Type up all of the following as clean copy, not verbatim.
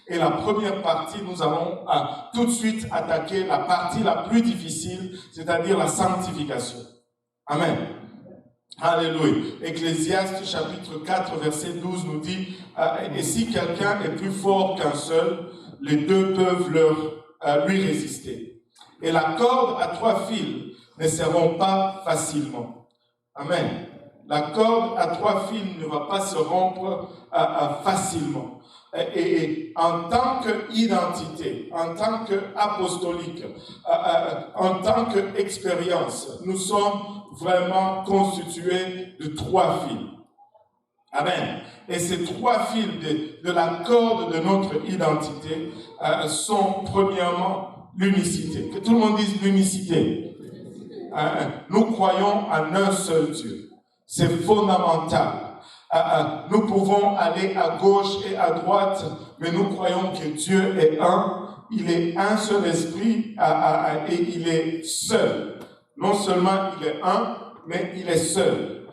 Et la première partie, nous allons tout de suite attaquer la partie la plus difficile, c'est-à-dire la sanctification. Amen. Alléluia. Ecclésiaste chapitre 4, verset 12 nous dit « Et si quelqu'un est plus fort qu'un seul, les deux peuvent lui résister. Et la corde à 3 fils ne se rompt pas facilement. » Amen. La corde à 3 fils ne va pas se rompre facilement. Et en tant qu'identité, en tant qu'apostolique, en tant qu'expérience, nous sommes vraiment constitués de 3 fils. Amen. Et ces 3 fils de la corde de notre identité sont premièrement l'unicité. Que tout le monde dise l'unicité. Nous croyons en un seul Dieu. C'est fondamental. Nous pouvons aller à gauche et à droite, mais nous croyons que Dieu est un. Il est un seul esprit et il est seul. Non seulement il est un, mais il est seul.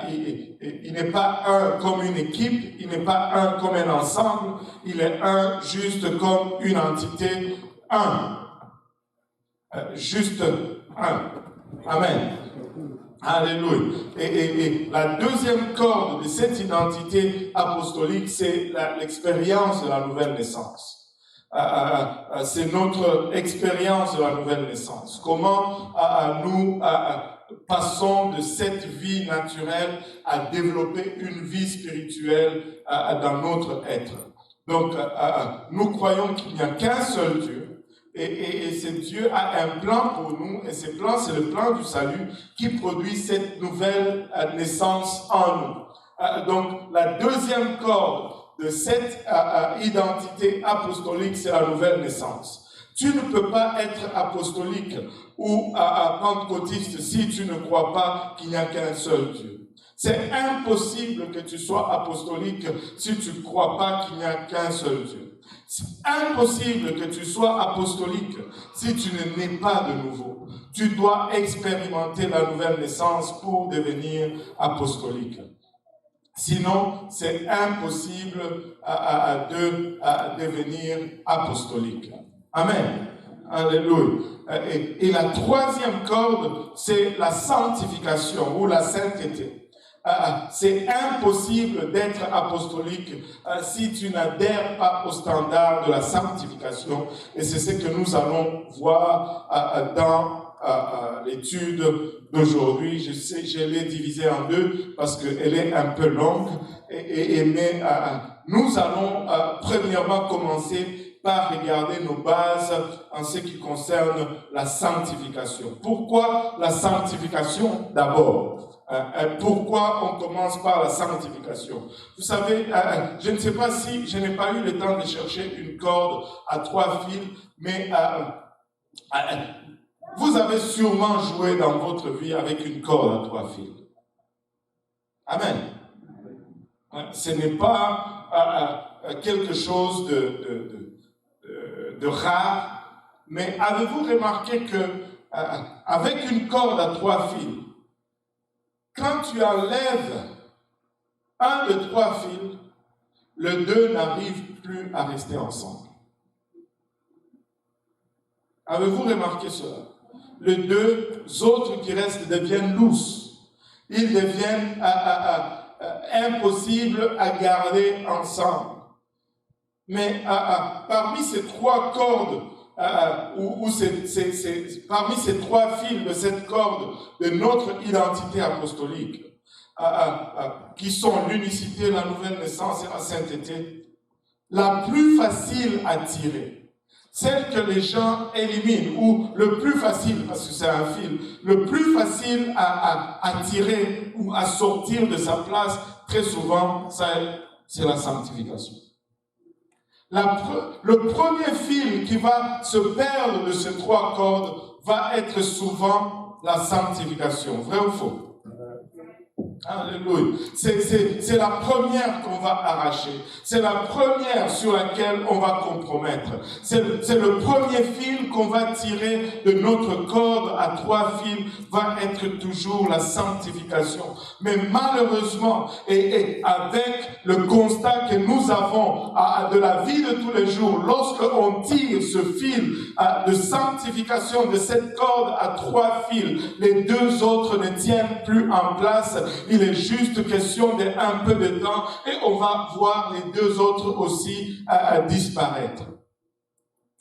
Il n'est pas un comme une équipe, il n'est pas un comme un ensemble, il est un juste comme une entité, un. Juste un. Amen. Alléluia. Et la deuxième corde de cette identité apostolique, c'est l'expérience de la nouvelle naissance. C'est notre expérience de la nouvelle naissance. Comment nous passons de cette vie naturelle à développer une vie spirituelle dans notre être. Donc, nous croyons qu'il n'y a qu'un seul Dieu. Et ce Dieu a un plan pour nous, et ce plan, c'est le plan du salut qui produit cette nouvelle naissance en nous. Donc, la deuxième corde de cette identité apostolique, c'est la nouvelle naissance. Tu ne peux pas être apostolique ou pentecôtiste si tu ne crois pas qu'il n'y a qu'un seul Dieu. C'est impossible que tu sois apostolique si tu ne crois pas qu'il n'y a qu'un seul Dieu. C'est impossible que tu sois apostolique si tu ne nais pas de nouveau. Tu dois expérimenter la nouvelle naissance pour devenir apostolique. Sinon, c'est impossible de devenir apostolique. Amen. Alléluia. Et la troisième corde, c'est la sanctification ou la sainteté. C'est impossible d'être apostolique si tu n'adhères pas au standard de la sanctification. Et c'est ce que nous allons voir dans l'étude d'aujourd'hui. Je sais, je l'ai divisée en 2 parce qu'elle est un peu longue. Mais nous allons premièrement commencer par regarder nos bases en ce qui concerne la sanctification. Pourquoi la sanctification d'abord? Pourquoi on commence par la sanctification? Vous savez, je ne sais pas si je n'ai pas eu le temps de chercher une corde à 3 fils, mais vous avez sûrement joué dans votre vie avec une corde à 3 fils. Amen. Ce n'est pas quelque chose de rare, mais avez-vous remarqué que avec une corde à 3 fils, quand tu enlèves un de 3 fils, le 2 n'arrive plus à rester ensemble. Avez-vous remarqué cela? Les 2 autres qui restent deviennent lousses. Ils deviennent impossibles à garder ensemble. Mais parmi ces 3 cordes, parmi ces 3 fils de cette corde de notre identité apostolique, qui sont l'unicité, la nouvelle naissance et la sainteté, la plus facile à tirer, celle que les gens éliminent, ou le plus facile, parce que c'est un fil, le plus facile à tirer ou à sortir de sa place, très souvent, c'est la sanctification. Le premier fil qui va se perdre de ces 3 cordes va être souvent la sanctification. Vrai ou faux? Alléluia. C'est la première qu'on va arracher. C'est la première sur laquelle on va compromettre. C'est le premier fil qu'on va tirer de notre corde à 3 fils, va être toujours la sanctification. Mais malheureusement, et avec le constat que nous avons de la vie de tous les jours, lorsqu'on tire ce fil de sanctification de cette corde à 3 fils, les 2 autres ne tiennent plus en place. Il est juste question d'un peu de temps et on va voir les 2 autres aussi disparaître.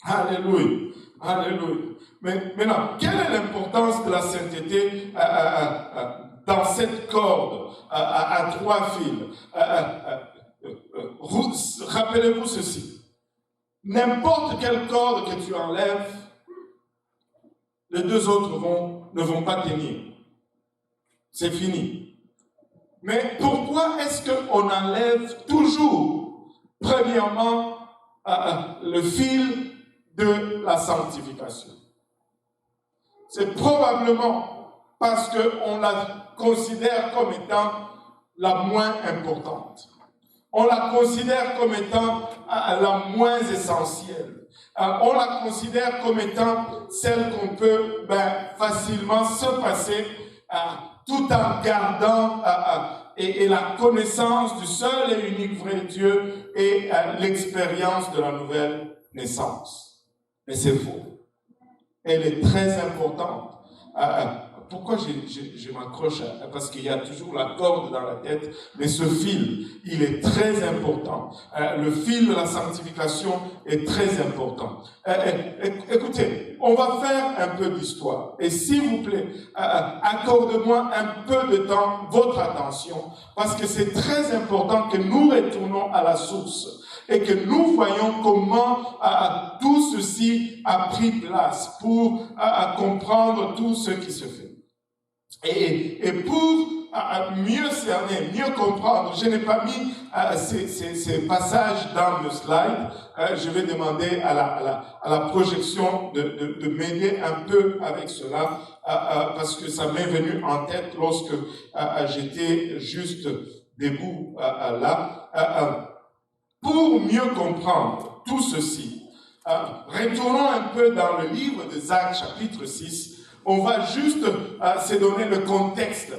Alléluia. Alléluia. Mais maintenant, quelle est l'importance de la sainteté dans cette corde à 3 fils? Rappelez-vous ceci. N'importe quelle corde que tu enlèves, les 2 autres ne vont pas tenir. C'est fini. Mais pourquoi est-ce qu'on enlève toujours, premièrement, le fil de la sanctification? C'est probablement parce qu'on la considère comme étant la moins importante. On la considère comme étant la moins essentielle. On la considère comme étant celle qu'on peut facilement se passer tout en gardant et la connaissance du seul et unique vrai Dieu et l'expérience de la nouvelle naissance. Mais c'est faux. Elle est très importante. Pourquoi je m'accroche? Parce qu'il y a toujours la corde dans la tête, mais ce fil, il est très important. Le fil de la sanctification est très important. Écoutez, on va faire un peu d'histoire. Et s'il vous plaît, accorde-moi un peu de temps, votre attention, parce que c'est très important que nous retournons à la source et que nous voyons comment tout ceci a pris place pour comprendre tout ce qui se fait. Et pour mieux cerner, mieux comprendre, je n'ai pas mis ces passages dans le slide. Je vais demander à la projection de m'aider un peu avec cela, parce que ça m'est venu en tête lorsque j'étais juste debout là. Pour mieux comprendre tout ceci, retournons un peu dans le livre des Actes, chapitre 6. On va juste se donner le contexte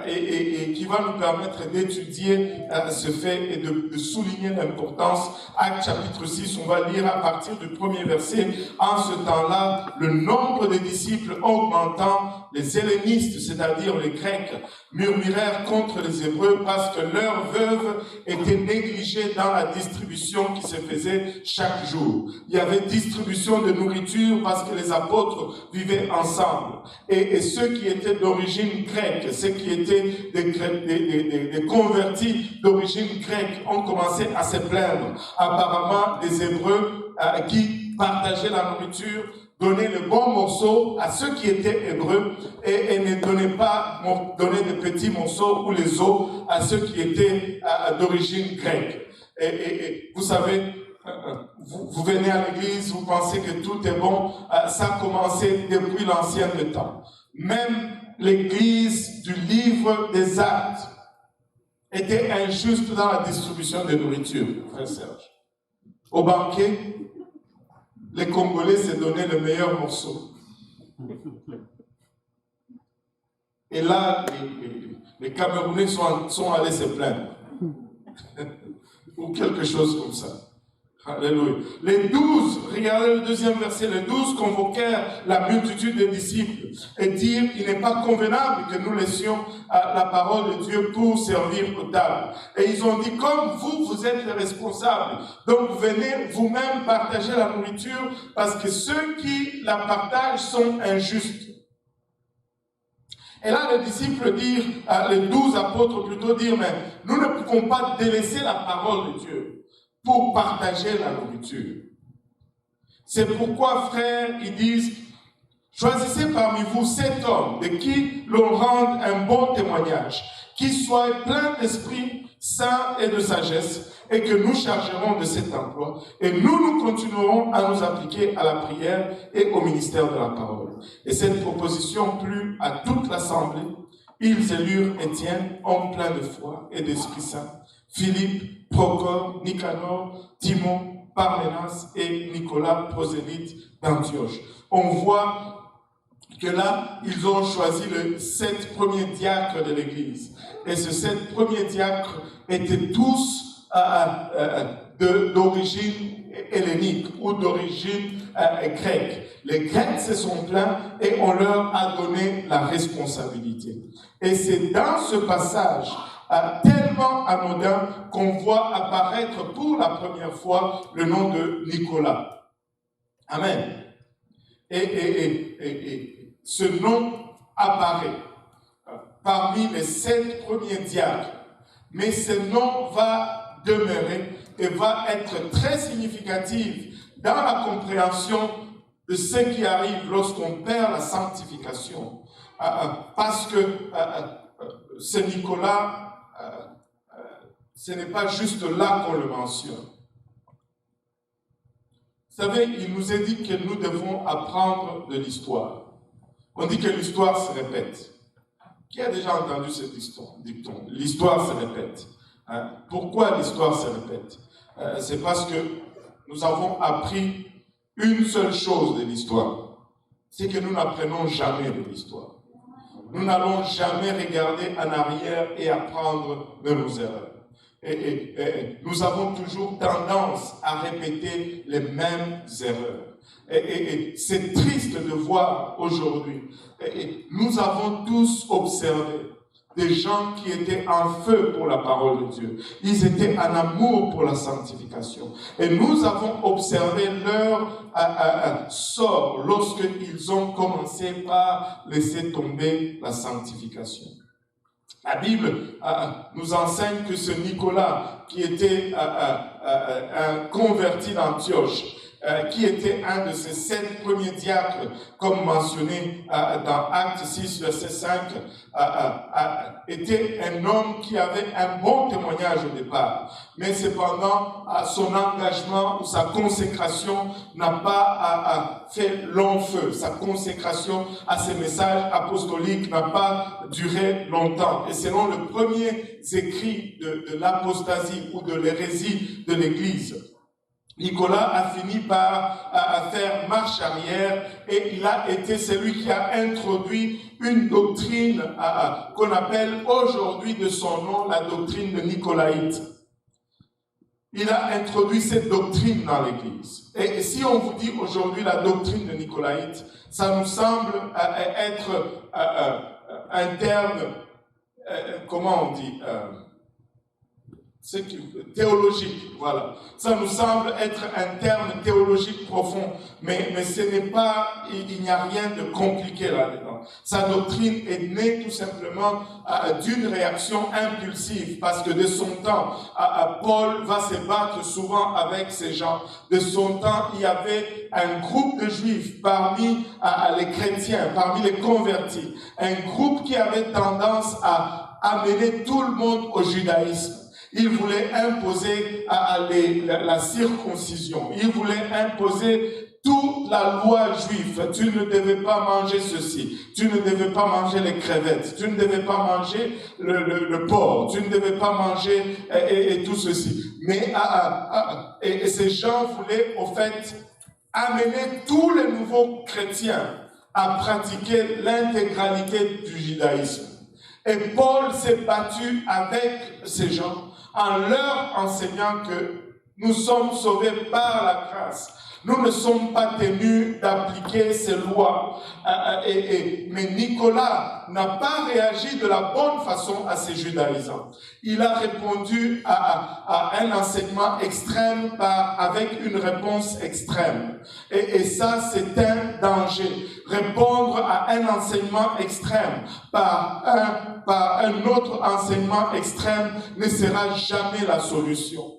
et qui va nous permettre d'étudier ce fait et de souligner l'importance. Actes chapitre 6, on va lire à partir du premier verset. En ce temps-là, le nombre des disciples augmentant, les hellénistes, c'est-à-dire les Grecs, murmurèrent contre les Hébreux parce que leurs veuves étaient négligées dans la distribution qui se faisait chaque jour. Il y avait distribution de nourriture parce que les apôtres vivaient ensemble. Et ceux qui étaient d'origine grecque, ceux qui étaient des convertis d'origine grecque ont commencé à se plaindre. Apparemment, des Hébreux qui partageaient la nourriture donnaient le bon morceau à ceux qui étaient hébreux et ne donnaient des petits morceaux ou les os à ceux qui étaient d'origine grecque. Et vous savez, vous venez à l'église, vous pensez que tout est bon, ça a commencé depuis l'ancien temps. Même l'église du livre des Actes était injuste dans la distribution de nourriture, frère Serge. Au banquet, les Congolais se donnaient le meilleur morceau. Et là, les Camerounais sont allés se plaindre. Ou quelque chose comme ça. Alléluia. Les 12, regardez le deuxième verset, les 12 convoquèrent la multitude des disciples et dirent, il n'est pas convenable que nous laissions la parole de Dieu pour servir aux tables. Et ils ont dit, comme vous êtes les responsables, donc venez vous-même partager la nourriture parce que ceux qui la partagent sont injustes. Et là, les disciples dirent, les 12 apôtres plutôt dirent, mais nous ne pouvons pas délaisser la parole de Dieu pour partager la nourriture. C'est pourquoi, frères, ils disent, choisissez parmi vous 7 hommes de qui l'on rende un bon témoignage, qui soient pleins d'esprit saint et de sagesse, et que nous chargerons de cet emploi. Et nous continuerons à nous appliquer à la prière et au ministère de la parole. Et cette proposition plut à toute l'assemblée, Ils élurent Étienne, homme plein de foi et d'Esprit Saint, Philippe, Procore, Nicanor, Timon, Parménas et Nicolas, prosélyte d'Antioche. On voit que là, ils ont choisi les 7 premiers diacres de l'Église. Et ces 7 premiers diacres étaient tous d'origine hellénique ou d'origine grecque. Les Grecs se sont plaints et on leur a donné la responsabilité. Et c'est dans ce passage tellement anodin qu'on voit apparaître pour la première fois le nom de Nicolas. Amen. Et ce nom apparaît parmi les 7 premiers diacres. Mais ce nom va demeurer et va être très significatif dans la compréhension de ce qui arrive lorsqu'on perd la sanctification. Parce que ce Nicolas, ce n'est pas juste là qu'on le mentionne. Vous savez, il nous est dit que nous devons apprendre de l'histoire. On dit que l'histoire se répète. Qui a déjà entendu cette dicton? L'histoire se répète. Pourquoi l'histoire se répète? C'est parce que nous avons appris une seule chose de l'histoire. C'est que nous n'apprenons jamais de l'histoire. Nous n'allons jamais regarder en arrière et apprendre de nos erreurs. Et nous avons toujours tendance à répéter les mêmes erreurs. Et c'est triste de voir aujourd'hui. Nous avons tous observé des gens qui étaient en feu pour la parole de Dieu. Ils étaient en amour pour la sanctification. Et nous avons observé leur sort lorsqu'ils ont commencé par laisser tomber la sanctification. La Bible nous enseigne que ce Nicolas, qui était un converti d'Antioche, qui était un de ces 7 premiers diacres, comme mentionné dans Actes 6, verset 5, était un homme qui avait un bon témoignage au départ. Mais cependant, son engagement ou sa consécration n'a pas fait long feu. Sa consécration à ses messages apostoliques n'a pas duré longtemps. Et selon le premier écrit de l'apostasie ou de l'hérésie de l'Église, Nicolas a fini par faire marche arrière et il a été celui qui a introduit une doctrine qu'on appelle aujourd'hui de son nom la doctrine de Nicolaïte. Il a introduit cette doctrine dans l'Église. Et si on vous dit aujourd'hui la doctrine de Nicolaïte, ça nous semble être un terme, comment on dit théologique, voilà. Ça nous semble être un terme théologique profond, mais ce n'est pas, il n'y a rien de compliqué là-dedans. Sa doctrine est née tout simplement d'une réaction impulsive, parce que de son temps, Paul va se battre souvent avec ces gens. De son temps, il y avait un groupe de juifs parmi les chrétiens, parmi les convertis, un groupe qui avait tendance à amener tout le monde au judaïsme. Il voulait imposer la circoncision. Il voulait imposer toute la loi juive. Tu ne devais pas manger ceci. Tu ne devais pas manger les crevettes. Tu ne devais pas manger le porc. Tu ne devais pas manger et tout ceci. Mais et ces gens voulaient au fait amener tous les nouveaux chrétiens à pratiquer l'intégralité du judaïsme. Et Paul s'est battu avec ces gens en leur enseignant que nous sommes sauvés par la grâce. Nous ne sommes pas tenus d'appliquer ces lois. Mais Nicolas n'a pas réagi de la bonne façon à ces judaïsants. Il a répondu à un enseignement extrême avec une réponse extrême. Et ça, c'est un danger. Répondre à un enseignement extrême par un autre enseignement extrême ne sera jamais la solution.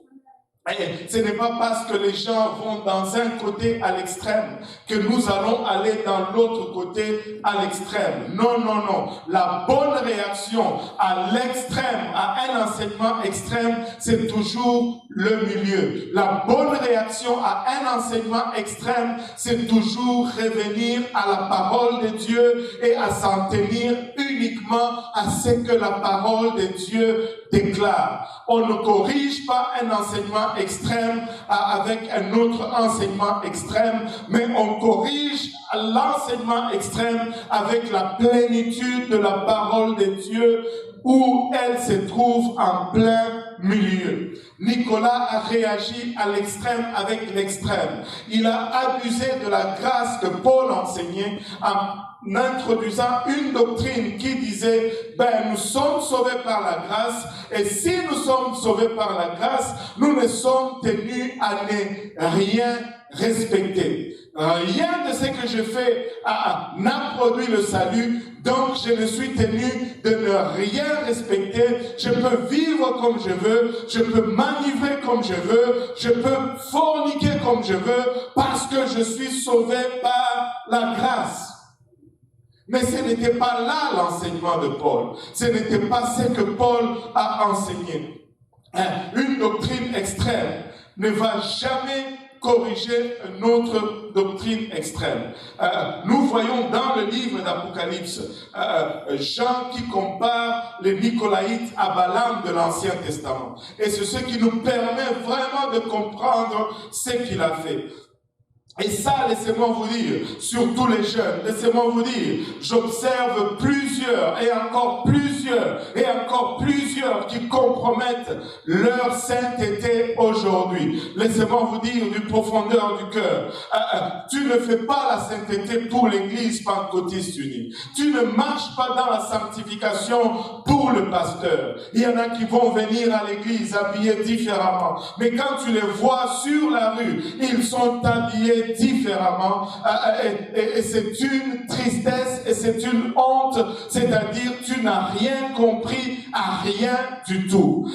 Et ce n'est pas parce que les gens vont dans un côté à l'extrême que nous allons aller dans l'autre côté à l'extrême. Non, non, non. La bonne réaction à l'extrême, à un enseignement extrême, c'est toujours le milieu. La bonne réaction à un enseignement extrême, c'est toujours revenir à la parole de Dieu et à s'en tenir uniquement à ce que la parole de Dieu déclare. On ne corrige pas un enseignement extrême avec un autre enseignement extrême, mais on corrige l'enseignement extrême avec la plénitude de la parole de Dieu où elle se trouve en plein milieu. Nicolas a réagi à l'extrême avec l'extrême. Il a abusé de la grâce que Paul enseignait en introduisant une doctrine qui disait, nous sommes sauvés par la grâce, et si nous sommes sauvés par la grâce, nous ne sommes tenus à ne rien respecter. Rien de ce que je fais n'a produit le salut, donc je ne suis tenu de ne rien respecter. Je peux vivre comme je veux, je peux m'enivrer comme je veux, je peux forniquer comme je veux, parce que je suis sauvé par la grâce. Mais ce n'était pas là l'enseignement de Paul. Ce n'était pas ce que Paul a enseigné. Une doctrine extrême ne va jamais corriger une autre doctrine extrême. Nous voyons dans le livre d'Apocalypse Jean qui compare les Nicolaïtes à Balaam de l'Ancien Testament. Et c'est ce qui nous permet vraiment de comprendre ce qu'il a fait. Et ça, laissez-moi vous dire, surtout les jeunes, laissez-moi vous dire, j'observe plusieurs et encore plusieurs qui compromettent leur sainteté aujourd'hui. Laissez-moi vous dire du profondeur du cœur, tu ne fais pas la sainteté pour l'église pentecôtiste unie. Tu ne marches pas dans la sanctification pour le pasteur. Il y en a qui vont venir à l'église habillés différemment. Mais quand tu les vois sur la rue, ils sont habillés différemment, et c'est une tristesse et c'est une honte, c'est-à-dire tu n'as rien compris à rien du tout.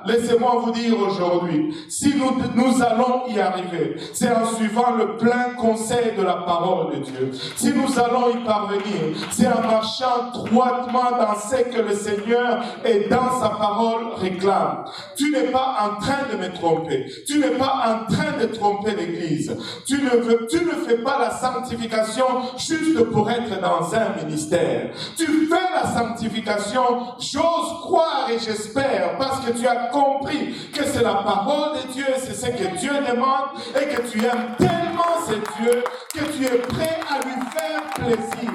Laissez-moi vous dire aujourd'hui, si nous allons y arriver, c'est en suivant le plein conseil de la parole de Dieu. Si nous allons y parvenir, c'est en marchant droitement dans ce que le Seigneur et dans sa parole réclame. Tu n'es pas en train de me tromper, tu n'es pas en train de tromper l'Église. Tu ne fais pas la sanctification juste pour être dans un ministère. Tu fais la sanctification, j'ose croire et j'espère, parce que tu as compris que c'est la parole de Dieu, c'est ce que Dieu demande, et que tu aimes tellement ce Dieu que tu es prêt à lui faire plaisir.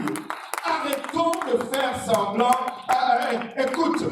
Arrêtons de faire semblant. Écoute,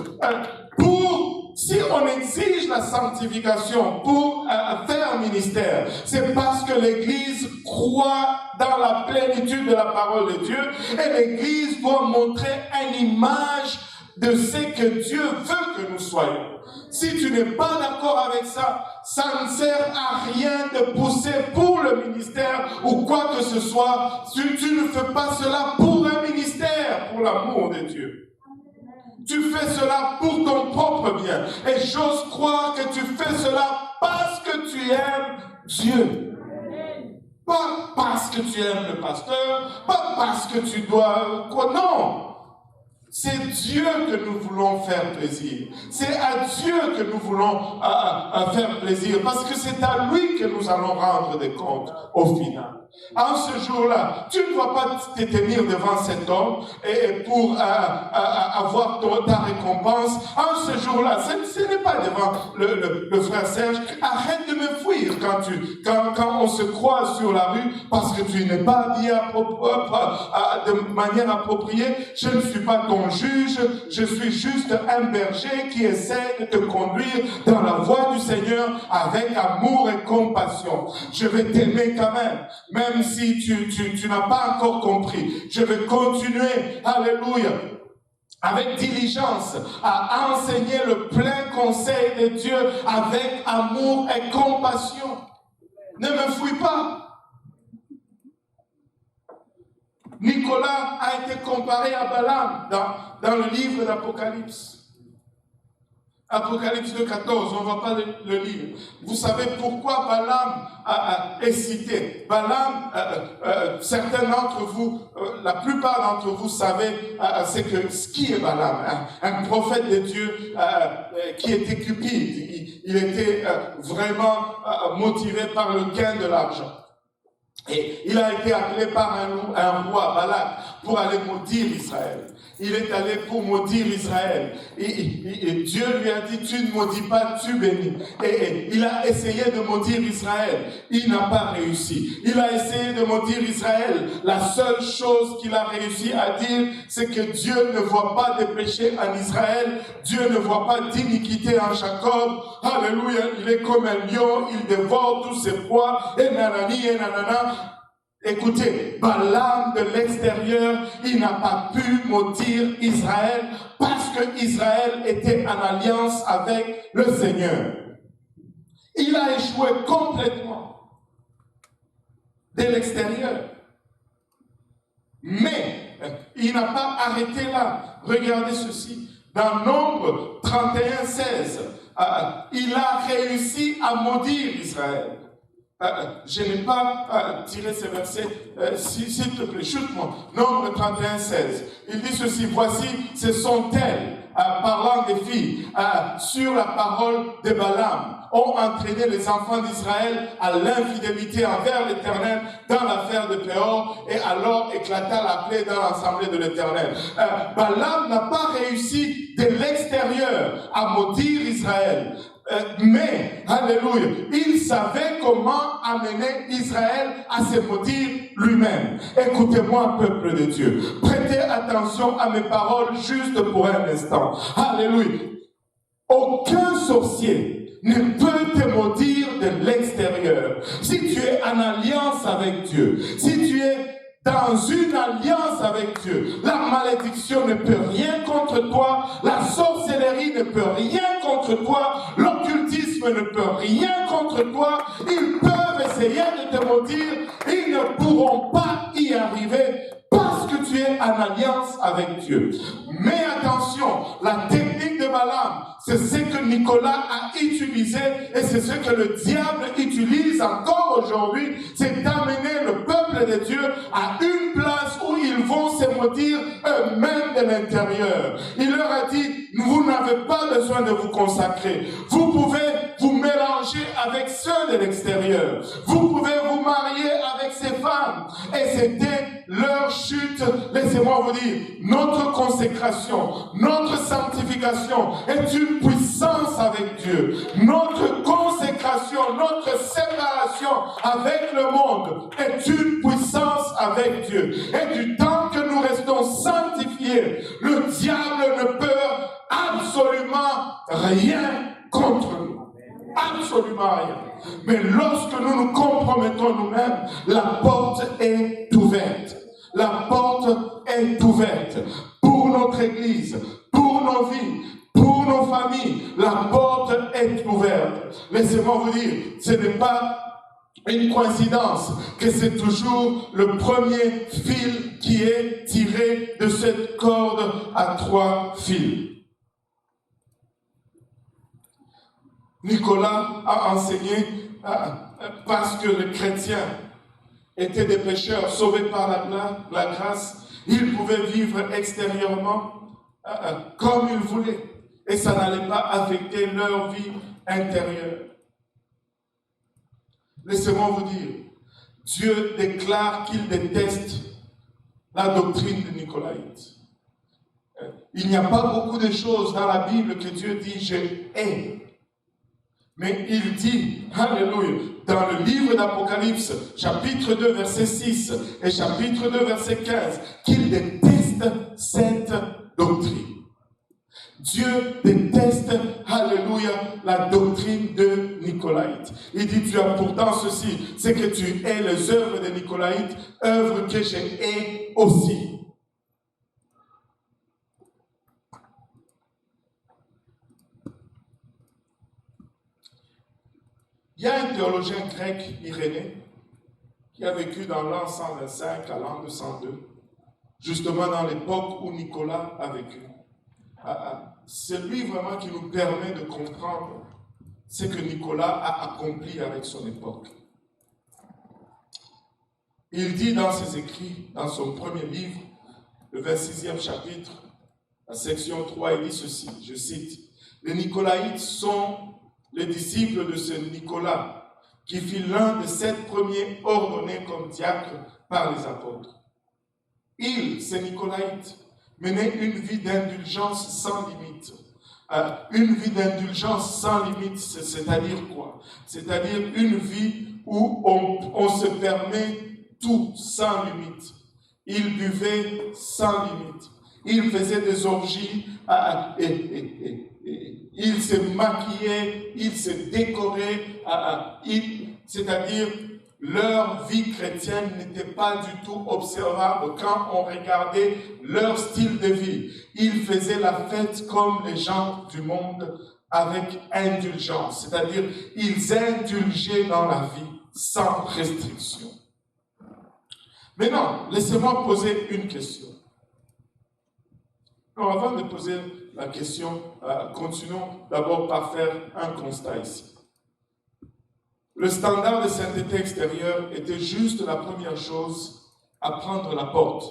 si on exige la sanctification pour faire un ministère, c'est parce que l'Église croit dans la plénitude de la parole de Dieu, et l'Église doit montrer une image de ce que Dieu veut que nous soyons. Si tu n'es pas d'accord avec ça, ça ne sert à rien de pousser pour le ministère ou quoi que ce soit. Tu ne fais pas cela pour un ministère, pour l'amour de Dieu. Tu fais cela pour ton propre bien. Et j'ose croire que tu fais cela parce que tu aimes Dieu. Pas parce que tu aimes le pasteur, pas parce que tu dois... Non! C'est Dieu que nous voulons faire plaisir. C'est à Dieu que nous voulons faire plaisir. Parce que c'est à lui que nous allons rendre des comptes au final. En ce jour-là, tu ne vas pas te tenir devant cet homme et pour avoir ta récompense. En ce jour-là, ce n'est pas devant le frère Serge. Arrête de me fuir quand on se croise sur la rue parce que tu n'es pas habillé de manière appropriée. Je ne suis pas ton juge, je suis juste un berger qui essaie de te conduire dans la voie du Seigneur avec amour et compassion. Je vais t'aimer quand même si tu n'as pas encore compris. Je vais continuer, alléluia, avec diligence, à enseigner le plein conseil de Dieu avec amour et compassion. Ne me fuis pas. Nicolas a été comparé à Balaam dans le livre d'Apocalypse. Apocalypse 2,14, on ne va pas le lire. Vous savez pourquoi Balaam est cité. Balaam, certains d'entre vous, la plupart d'entre vous savez c'est que ce qui est Balaam, un prophète de Dieu qui était cupide. Il était vraiment motivé par le gain de l'argent. Et il a été appelé par un roi, Balak, pour aller maudire Israël. Il est allé pour maudire Israël. Et Dieu lui a dit, tu ne maudis pas, tu bénis. Et il a essayé de maudire Israël. Il n'a pas réussi. Il a essayé de maudire Israël. La seule chose qu'il a réussi à dire, c'est que Dieu ne voit pas de péché en Israël. Dieu ne voit pas d'iniquité en Jacob. Alléluia. Il est comme un lion. Il dévore tous ses proies. Et nanani, et nanana. Écoutez, Balaam de l'extérieur, il n'a pas pu maudire Israël parce que Israël était en alliance avec le Seigneur. Il a échoué complètement de l'extérieur. Mais il n'a pas arrêté là. Regardez ceci. Dans Nombre 31, 16, il a réussi à maudire Israël. Je n'ai pas tiré ces versets, s'il te plaît, chute-moi. Nombre 31, 16. Il dit ceci, voici, ce sont elles, parlant des filles, sur la parole de Balaam, ont entraîné les enfants d'Israël à l'infidélité envers l'Éternel dans l'affaire de Péor, et alors éclata la plaie dans l'assemblée de l'Éternel. Balaam n'a pas réussi de l'extérieur à maudire Israël. Mais, alléluia, il savait comment amener Israël à se maudire lui-même. Écoutez-moi, peuple de Dieu. Prêtez attention à mes paroles juste pour un instant. Alléluia. Aucun sorcier ne peut te maudire de l'extérieur. Si tu es en alliance avec Dieu, si tu es dans une alliance avec Dieu, la malédiction ne peut rien contre toi, la sorcellerie ne peut rien contre toi, l'occultisme ne peut rien contre toi, ils peuvent essayer de te maudire, ils ne pourront pas y arriver parce que tu es en alliance avec Dieu. Mais attention, la technique de Balaam, c'est ce que Nicolas a utilisé et c'est ce que le diable utilise encore aujourd'hui, c'est d'amener le peuple de Dieu à une place où ils vont se maudire eux-mêmes de l'intérieur. Il leur a dit, vous n'avez pas besoin de vous consacrer. Vous pouvez vous mélanger avec ceux de l'extérieur. Vous pouvez vous marier avec ces femmes. Et c'était leur chute. Laissez-moi vous dire, notre consécration, notre sanctification est une puissance avec Dieu. Notre consécration, notre séparation avec le monde est une puissance avec Dieu. Et du temps que nous restons sanctifiés, le diable ne peut absolument rien contre nous. Absolument rien. Mais lorsque nous nous compromettons nous-mêmes, la porte est ouverte. La porte est ouverte pour notre Église, pour nos vies, pour nos familles. La porte est ouverte. Laissez-moi vous dire, ce n'est pas une coïncidence que c'est toujours le premier fil qui est tiré de cette corde à 3 fils. Nicolas a enseigné parce que les chrétiens étaient des pécheurs sauvés par la grâce, ils pouvaient vivre extérieurement comme ils voulaient et ça n'allait pas affecter leur vie intérieure. Laissez-moi vous dire, Dieu déclare qu'il déteste la doctrine de Nicolaïte. Il n'y a pas beaucoup de choses dans la Bible que Dieu dit « je hais ». Mais il dit, alléluia, dans le livre d'Apocalypse, chapitre 2, verset 6 et chapitre 2, verset 15, qu'il déteste cette doctrine. Dieu déteste, alléluia, la doctrine de Nicolaïte. Il dit, tu as pourtant ceci, c'est que tu hais les œuvres de Nicolaïte, œuvres que je hais aussi. Il y a un théologien grec, Irénée, qui a vécu dans l'an 125 à l'an 202, justement dans l'époque où Nicolas a vécu. c'est lui vraiment qui nous permet de comprendre ce que Nicolas a accompli avec son époque. Il dit dans ses écrits, dans son premier livre, le 26e chapitre, la section 3, il dit ceci, je cite, « Les Nicolaïtes sont les disciples de ce Nicolas, qui fut l'un des 7 premiers ordonnés comme diacre par les apôtres. Il, ces Nicolaïtes, menait une vie d'indulgence sans limite. Une vie d'indulgence sans limite, c'est-à-dire quoi? C'est-à-dire une vie où on se permet tout sans limite. Il buvait sans limite. Il faisait des orgies, il se maquillait, il se décorait, c'est-à-dire leur vie chrétienne n'était pas du tout observable quand on regardait leur style de vie. Ils faisaient la fête comme les gens du monde avec indulgence, c'est-à-dire ils indulgeaient dans la vie sans restriction. Maintenant, laissez-moi poser une question. Alors, avant de poser la question, continuons d'abord par faire un constat ici. Le standard de sainteté extérieure était juste la première chose à prendre la porte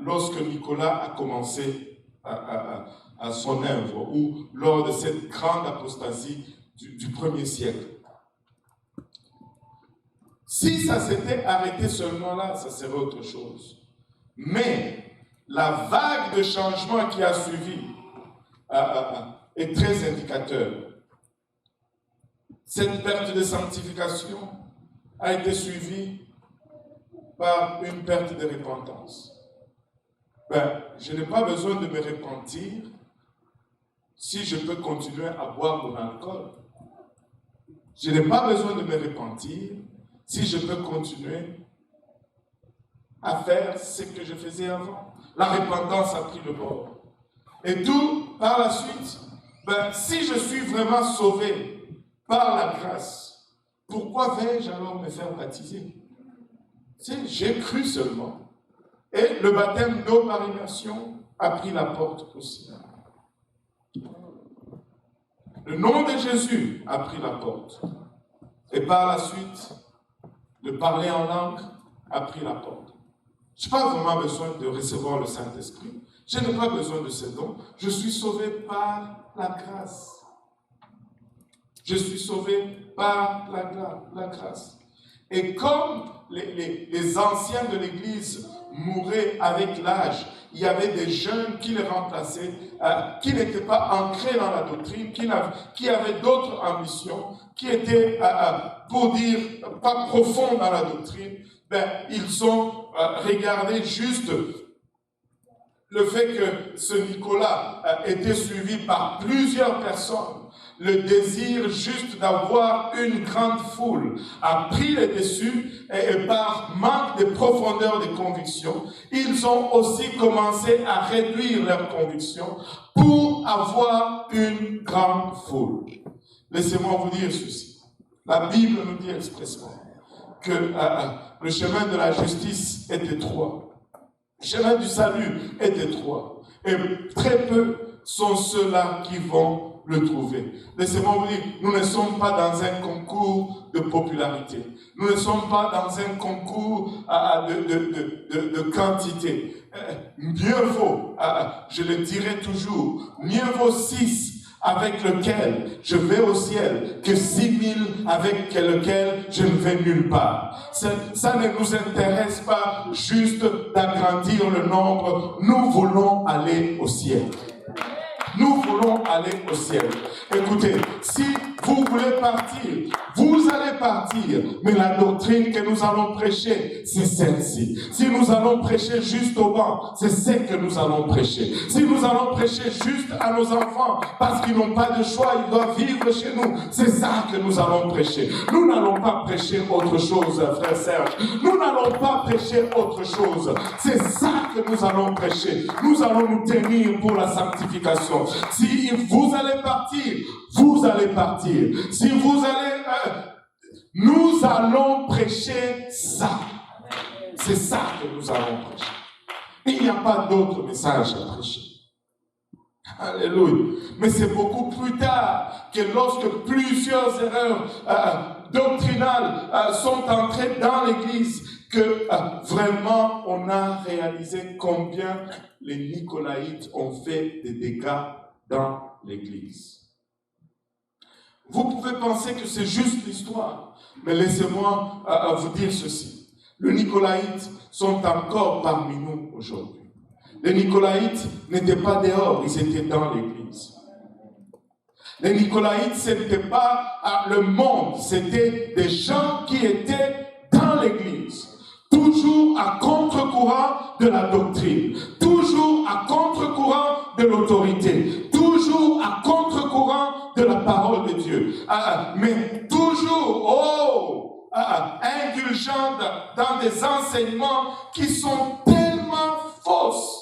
lorsque Nicolas a commencé à son œuvre ou lors de cette grande apostasie du 1er siècle. Si ça s'était arrêté seulement là, ça serait autre chose. Mais la vague de changement qui a suivi est très indicateur. Cette perte de sanctification a été suivie par une perte de repentance. Je n'ai pas besoin de me repentir si je peux continuer à boire de l'alcool. Je n'ai pas besoin de me repentir si je peux continuer à faire ce que je faisais avant. La repentance a pris le bord. Et tout, par la suite, si je suis vraiment sauvé par la grâce, pourquoi vais-je alors me faire baptiser? J'ai cru seulement. Et le baptême d'eau par immersion a pris la porte aussi. Le nom de Jésus a pris la porte. Et par la suite, de parler en langue a pris la porte. Je n'ai pas vraiment besoin de recevoir le Saint-Esprit. Je n'ai pas besoin de ces dons. Je suis sauvé par la grâce. Je suis sauvé par la grâce. Et comme les anciens de l'Église mouraient avec l'âge, il y avait des jeunes qui les remplaçaient, qui n'étaient pas ancrés dans la doctrine, qui avaient d'autres ambitions, qui étaient, pour dire, pas profonds dans la doctrine. Ils ont regardé juste le fait que ce Nicolas était suivi par plusieurs personnes. Le désir juste d'avoir une grande foule a pris le dessus et par manque de profondeur de conviction, ils ont aussi commencé à réduire leurs convictions pour avoir une grande foule. Laissez-moi vous dire ceci. La Bible nous dit expressément que le chemin de la justice est étroit. Le chemin du salut est étroit. Et très peu sont ceux-là qui vont le trouver. Laissez-moi vous dire, nous ne sommes pas dans un concours de popularité. Nous ne sommes pas dans un concours de quantité. Mieux vaut, je le dirai toujours, mieux vaut 6 avec lequel je vais au ciel que 6000 avec lequel je ne vais nulle part. Ça ne nous intéresse pas juste d'agrandir le nombre. Nous voulons aller au ciel. Nous voulons aller au ciel. Écoutez, si vous voulez partir, vous allez partir. Mais la doctrine que nous allons prêcher, c'est celle-ci. Si nous allons prêcher juste au banc, c'est ce que nous allons prêcher. Si nous allons prêcher juste à nos enfants, parce qu'ils n'ont pas de choix, ils doivent vivre chez nous, c'est ça que nous allons prêcher. Nous n'allons pas prêcher autre chose, frère Serge. Nous n'allons pas prêcher autre chose. C'est ça que nous allons prêcher. Nous allons nous tenir pour la sanctification. Si vous allez partir, vous allez partir. Si vous allez... nous allons prêcher ça. C'est ça que nous allons prêcher. Il n'y a pas d'autre message à prêcher. Alléluia. Mais c'est beaucoup plus tard que lorsque plusieurs erreurs doctrinales sont entrées dans l'Église que vraiment on a réalisé combien les Nicolaïtes ont fait des dégâts dans l'Église. Vous pouvez penser que c'est juste l'histoire, mais laissez-moi vous dire ceci. Les Nicolaïtes sont encore parmi nous aujourd'hui. Les Nicolaïtes n'étaient pas dehors, ils étaient dans l'Église. Les Nicolaïtes, ce n'était pas le monde, c'était des gens qui étaient dans l'Église. Toujours à contre-courant de la doctrine, toujours à contre-courant de l'autorité, toujours à contre-courant de la parole de Dieu, mais toujours indulgents dans des enseignements qui sont tellement fausses.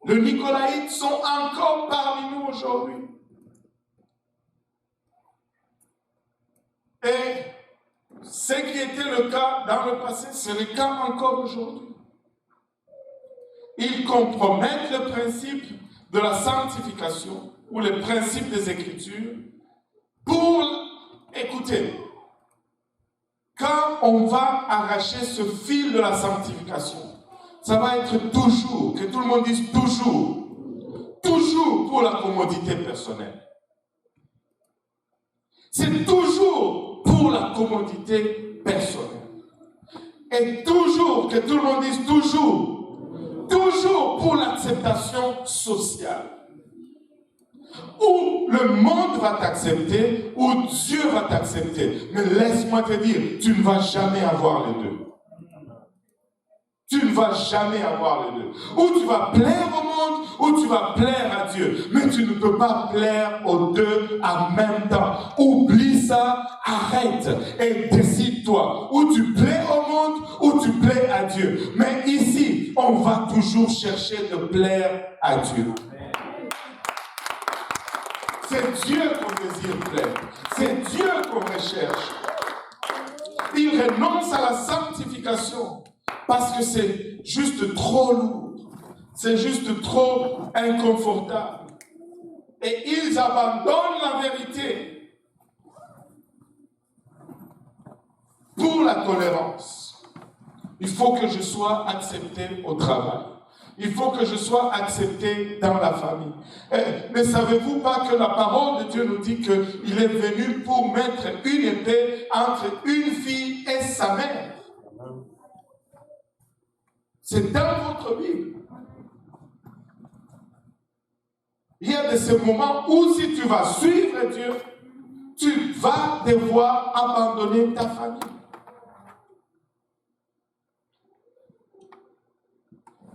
Les Nicolaïtes sont encore parmi nous aujourd'hui. Et ce qui était le cas dans le passé, c'est le cas encore aujourd'hui. Ils compromettent le principe de la sanctification ou le principe des Écritures pour, écoutez, quand on va arracher ce fil de la sanctification, ça va être toujours, que tout le monde dise toujours, toujours pour la commodité personnelle. C'est toujours pour la commodité personnelle. Et toujours, que tout le monde dise toujours, toujours pour l'acceptation sociale. Ou le monde va t'accepter, ou Dieu va t'accepter. Mais laisse-moi te dire, tu ne vas jamais avoir les deux. Tu ne vas jamais avoir les deux. Ou tu vas plaire au monde, ou tu vas plaire à Dieu. Mais tu ne peux pas plaire aux deux en même temps. Oublie ça, arrête et décide-toi. Ou tu plais au monde, ou tu plais à Dieu. Mais ici, on va toujours chercher de plaire à Dieu. C'est Dieu qu'on désire plaire. C'est Dieu qu'on recherche. Il renonce à la sanctification. Parce que c'est juste trop lourd, c'est juste trop inconfortable. Et ils abandonnent la vérité pour la tolérance. Il faut que je sois accepté au travail. Il faut que je sois accepté dans la famille. Mais savez-vous pas que la parole de Dieu nous dit qu'il est venu pour mettre une épée entre une fille et sa mère? C'est dans votre Bible. Il y a de ces moments où si tu vas suivre Dieu, tu vas devoir abandonner ta famille.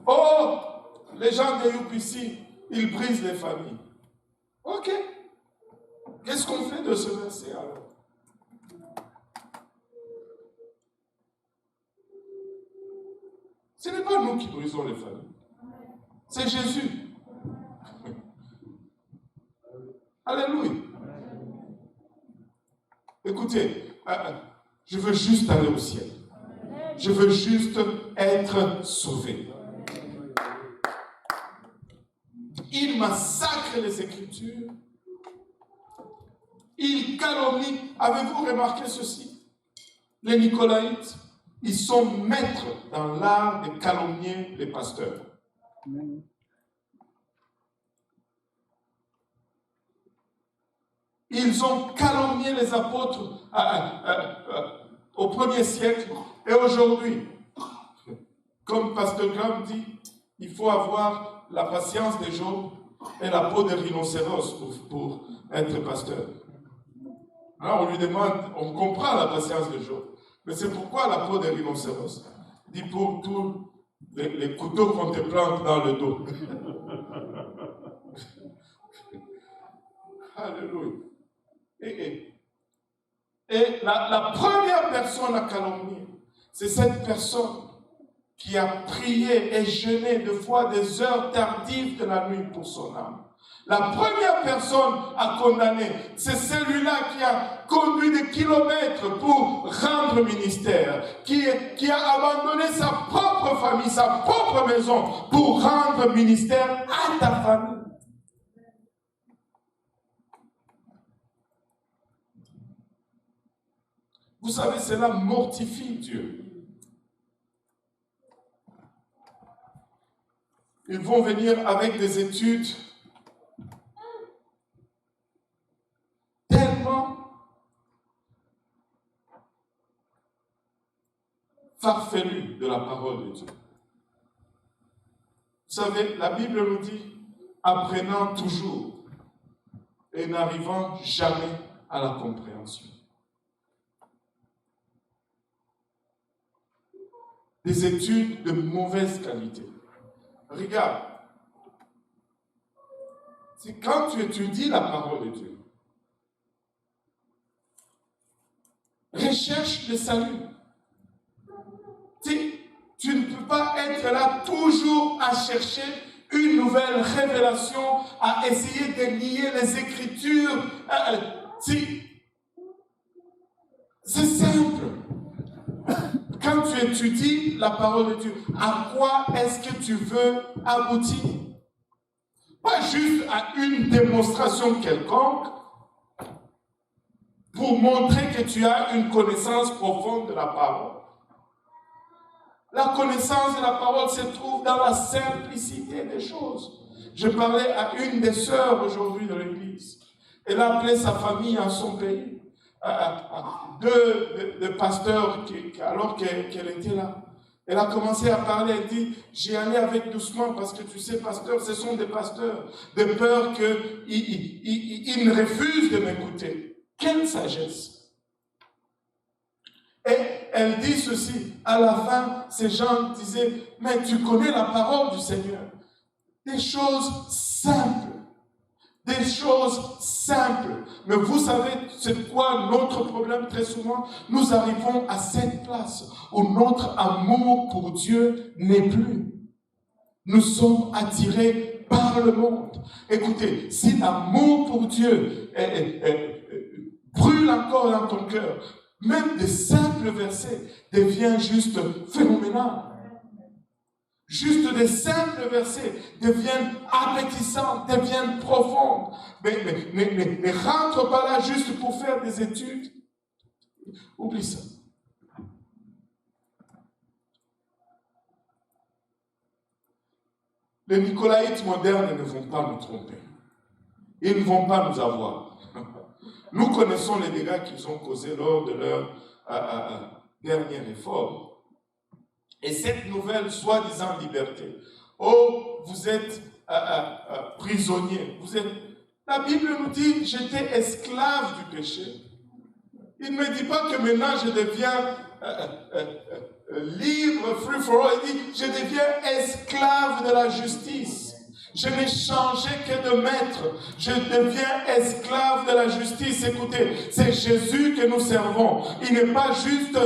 Oh, les gens de UPC, ils brisent les familles. Ok. Qu'est-ce qu'on fait de ce verset alors? Ce n'est pas nous qui brisons les familles. C'est Jésus. Alléluia. Écoutez, je veux juste aller au ciel. Je veux juste être sauvé. Il massacre les Écritures. Il calomnie. Avez-vous remarqué ceci? Les Nicolaïtes, ils sont maîtres dans l'art de calomnier les pasteurs. Ils ont calomnié les apôtres au 1er siècle et aujourd'hui. Comme Pasteur Graham dit, il faut avoir la patience de Job et la peau de rhinocéros pour être pasteur. Alors on lui demande, on comprend la patience de Job. Mais c'est pourquoi la peau de rhinocéros dit pour tous les couteaux qu'on te plante dans le dos. Alléluia. Et la première personne à calomnier, c'est cette personne qui a prié et jeûné de fois des heures tardives de la nuit pour son âme. La première personne à condamner, c'est celui-là qui a conduit des kilomètres pour rendre ministère, qui a abandonné sa propre famille, sa propre maison pour rendre ministère à ta famille. Vous savez, cela mortifie Dieu. Ils vont venir avec des études tellement farfelues de la parole de Dieu. Vous savez, la Bible nous dit, apprenant toujours et n'arrivant jamais à la compréhension. Des études de mauvaise qualité. Regarde, c'est quand tu étudies la parole de Dieu, recherche le salut. Tu ne peux pas être là toujours à chercher une nouvelle révélation, à essayer de lier les Écritures. C'est simple. Quand tu étudies la parole de Dieu, à quoi est-ce que tu veux aboutir? Pas juste à une démonstration quelconque pour montrer que tu as une connaissance profonde de la parole. La connaissance de la parole se trouve dans la simplicité des choses. Je parlais à une des sœurs aujourd'hui de l'église. Elle a appelé sa famille en son pays. Deux pasteurs, alors qu'elle était là. Elle a commencé à parler, elle dit, j'ai allé avec doucement parce que tu sais, pasteur, ce sont des pasteurs, de peur qu'ils ne refusent de m'écouter. Quelle sagesse! Et elle dit ceci, à la fin, ces gens disaient, mais tu connais la parole du Seigneur. Des choses simples. Des choses simples. Mais vous savez, c'est quoi notre problème très souvent? Nous arrivons à cette place où notre amour pour Dieu n'est plus. Nous sommes attirés par le monde. Écoutez, si l'amour pour Dieu brûle encore dans ton cœur, même des simples versets deviennent juste phénoménal. Juste des simples versets deviennent appétissants, deviennent profonds. Mais rentre pas là juste pour faire des études. Oublie ça. Les Nicolaïtes modernes ne vont pas nous tromper. Ils ne vont pas nous avoir. Nous connaissons les dégâts qu'ils ont causés lors de leur dernier effort. Et cette nouvelle soi-disant liberté, oh, vous êtes prisonnier, La Bible nous dit, j'étais esclave du péché. Il ne me dit pas que maintenant je deviens libre, free for all. Il dit, je deviens esclave de la justice. Je n'ai changé que de maître. Je deviens esclave de la justice. Écoutez, c'est Jésus que nous servons. Il n'est pas juste,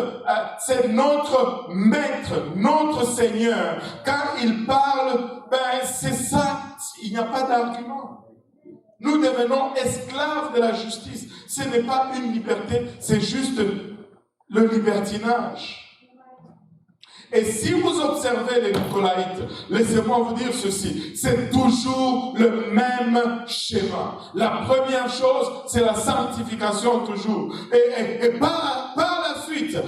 c'est notre maître, notre Seigneur. Quand il parle, c'est ça. Il n'y a pas d'argument. Nous devenons esclaves de la justice. Ce n'est pas une liberté, c'est juste le libertinage. Et si vous observez les Nicolaïtes, laissez-moi vous dire ceci, c'est toujours le même schéma. La première chose, c'est la sanctification toujours. Et par la suite,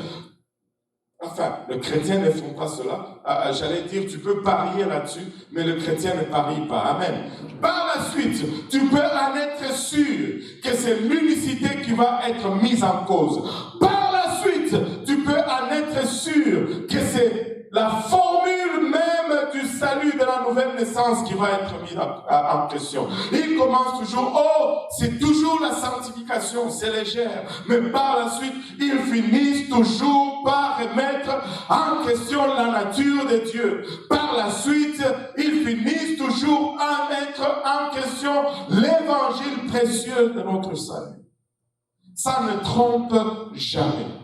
enfin, le chrétien ne font pas cela. J'allais dire, tu peux parier là-dessus, mais le chrétien ne parie pas. Amen. Par la suite, tu peux en être sûr que c'est l'unicité qui va être mise en cause. Par la suite, tu peux en être sûr que c'est la formule même du salut de la nouvelle naissance qui va être mise en question. Il commence toujours, c'est toujours la sanctification, c'est légère. Mais par la suite, ils finissent toujours par remettre en question la nature de Dieu. Par la suite, ils finissent toujours à mettre en question l'évangile précieux de notre salut. Ça ne trompe jamais.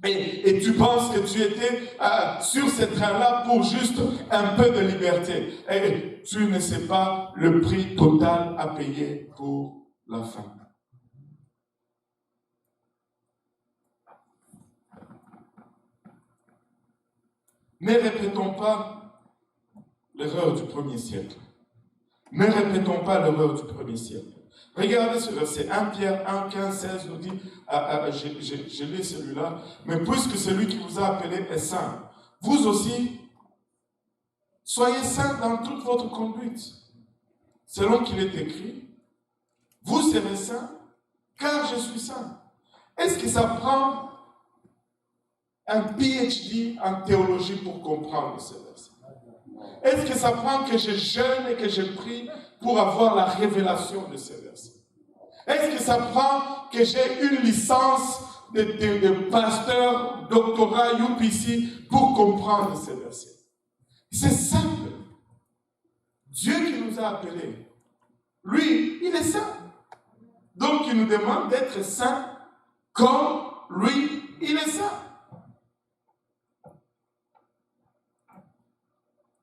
Et tu penses que tu étais sur ce train-là pour juste un peu de liberté. Et tu ne sais pas le prix total à payer pour la fin. Ne répétons pas l'erreur du premier siècle. Ne répétons pas l'erreur du premier siècle. Regardez ce verset, 1 Pierre 1, 15, 16 nous dit, je lis celui-là, mais puisque celui qui vous a appelé est saint, vous aussi, soyez saints dans toute votre conduite, selon qu'il est écrit, vous serez saints, car je suis saint. Est-ce que ça prend un PhD en théologie pour comprendre ce verset? Est-ce que ça prend que je jeûne et que je prie pour avoir la révélation de ce verset? Est-ce que ça prend que j'ai une licence de pasteur, doctorat, UPC pour comprendre ce verset? C'est simple. Dieu qui nous a appelés, lui, il est saint. Donc il nous demande d'être saints comme lui, il est saint.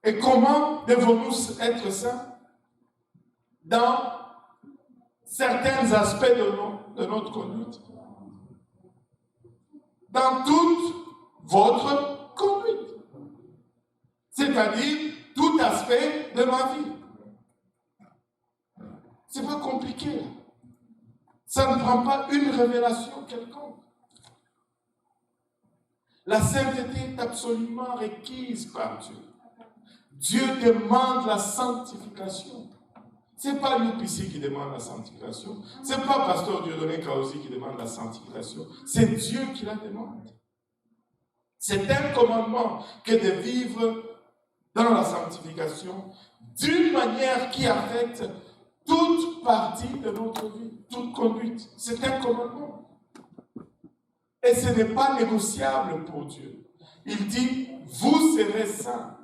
Et comment devons-nous être saints? Dans certains aspects de notre conduite. Dans toute votre conduite. C'est-à-dire tout aspect de ma vie. C'est pas compliqué. Ça ne prend pas une révélation quelconque. La sainteté est absolument requise par Dieu. Dieu demande la sanctification. Ce n'est pas l'UPC qui demande la sanctification. Ce n'est pas Pasteur Dieudonné Kaosi qui demande la sanctification. C'est Dieu qui la demande. C'est un commandement que de vivre dans la sanctification d'une manière qui affecte toute partie de notre vie, toute conduite. C'est un commandement. Et ce n'est pas négociable pour Dieu. Il dit, vous serez saints,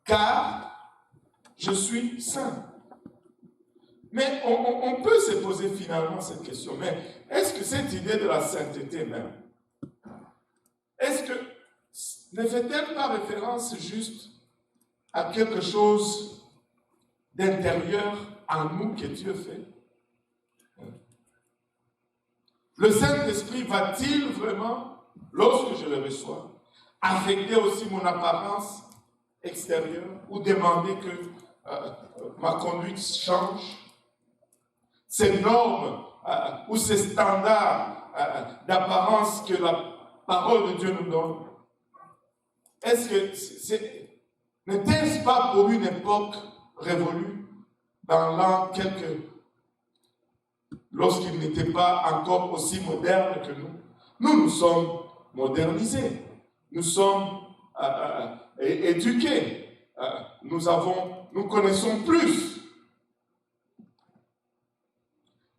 car je suis saint. Mais on peut se poser finalement cette question, mais est-ce que cette idée de la sainteté même, est-ce que ne fait-elle pas référence juste à quelque chose d'intérieur en nous que Dieu fait? Le Saint-Esprit va-t-il vraiment, lorsque je le reçois, affecter aussi mon apparence extérieure ou demander que ma conduite change? Ces normes ou ces standards d'apparence que la parole de Dieu nous donne, est-ce que n'était-ce pas pour une époque révolue, dans l'an quelques, lorsqu'il n'était pas encore aussi moderne que nous? Nous sommes modernisés, nous sommes éduqués, nous connaissons plus.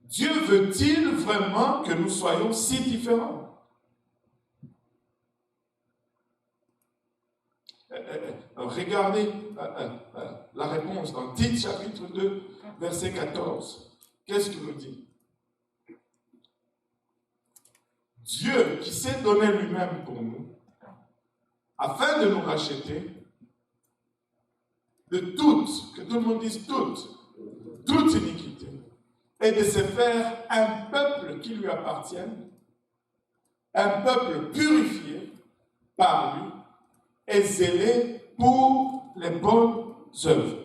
Dieu veut-il vraiment que nous soyons si différents? Regardez la réponse dans Tite chapitre 2, verset 14. Qu'est-ce qu'il nous dit? Dieu qui s'est donné lui-même pour nous, afin de nous racheter de toute, que tout le monde dise toute iniquité, et de se faire un peuple qui lui appartienne, un peuple purifié par lui et zélé pour les bonnes œuvres.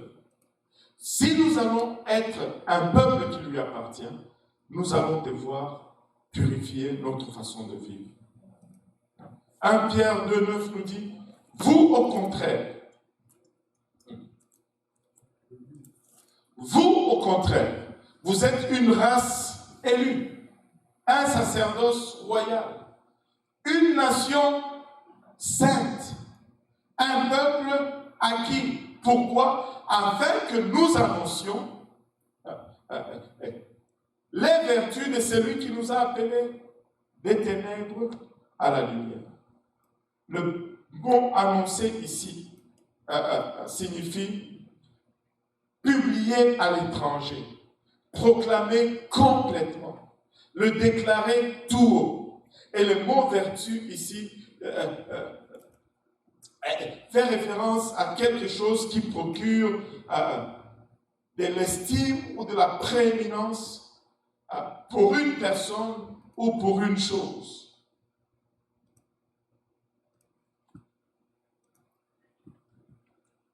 Si nous allons être un peuple qui lui appartient, nous allons devoir purifier notre façon de vivre. 1 Pierre 2,9 nous dit, vous au contraire, vous êtes une race élue, un sacerdoce royal, une nation sainte, un peuple acquis. Pourquoi? Afin que nous annoncions les vertus de celui qui nous a appelés des ténèbres à la lumière. Le mot annoncé ici signifie publier à l'étranger, proclamer complètement, le déclarer tout haut. Et le mot vertu ici fait référence à quelque chose qui procure de l'estime ou de la prééminence pour une personne ou pour une chose.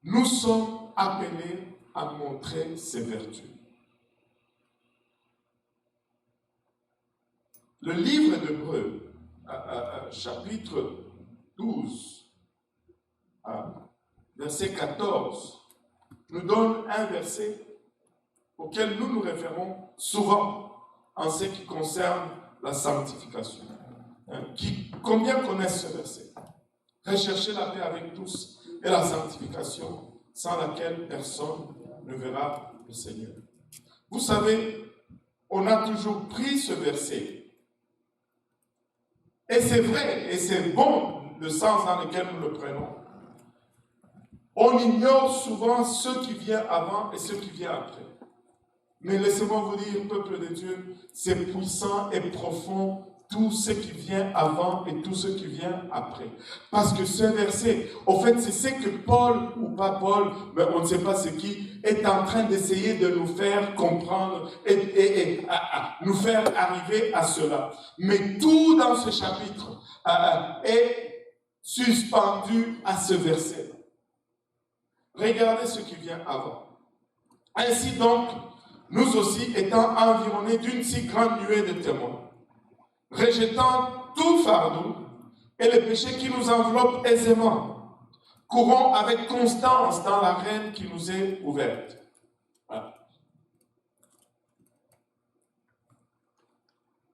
Nous sommes appelés à montrer ces vertus. Le livre d'Hébreux, chapitre 12, verset 14, nous donne un verset auquel nous nous référons souvent en ce qui concerne la sanctification. Combien connaissent ce verset? Recherchez la paix avec tous et la sanctification, sans laquelle personne ne verra le Seigneur. Vous savez, on a toujours pris ce verset. Et c'est vrai, et c'est bon le sens dans lequel nous le prenons. On ignore souvent ce qui vient avant et ce qui vient après. Mais laissez-moi vous dire, peuple de Dieu, c'est puissant et profond tout ce qui vient avant et tout ce qui vient après. Parce que ce verset, au fait, c'est ce que Paul, ou pas Paul, mais on ne sait pas ce qui, est en train d'essayer de nous faire comprendre et nous faire arriver à cela. Mais tout dans ce chapitre est suspendu à ce verset. Regardez ce qui vient avant. Ainsi donc, nous aussi, étant environnés d'une si grande nuée de témoins, rejetant tout fardeau et le péché qui nous enveloppe aisément, courons avec constance dans l'arène qui nous est ouverte. Voilà.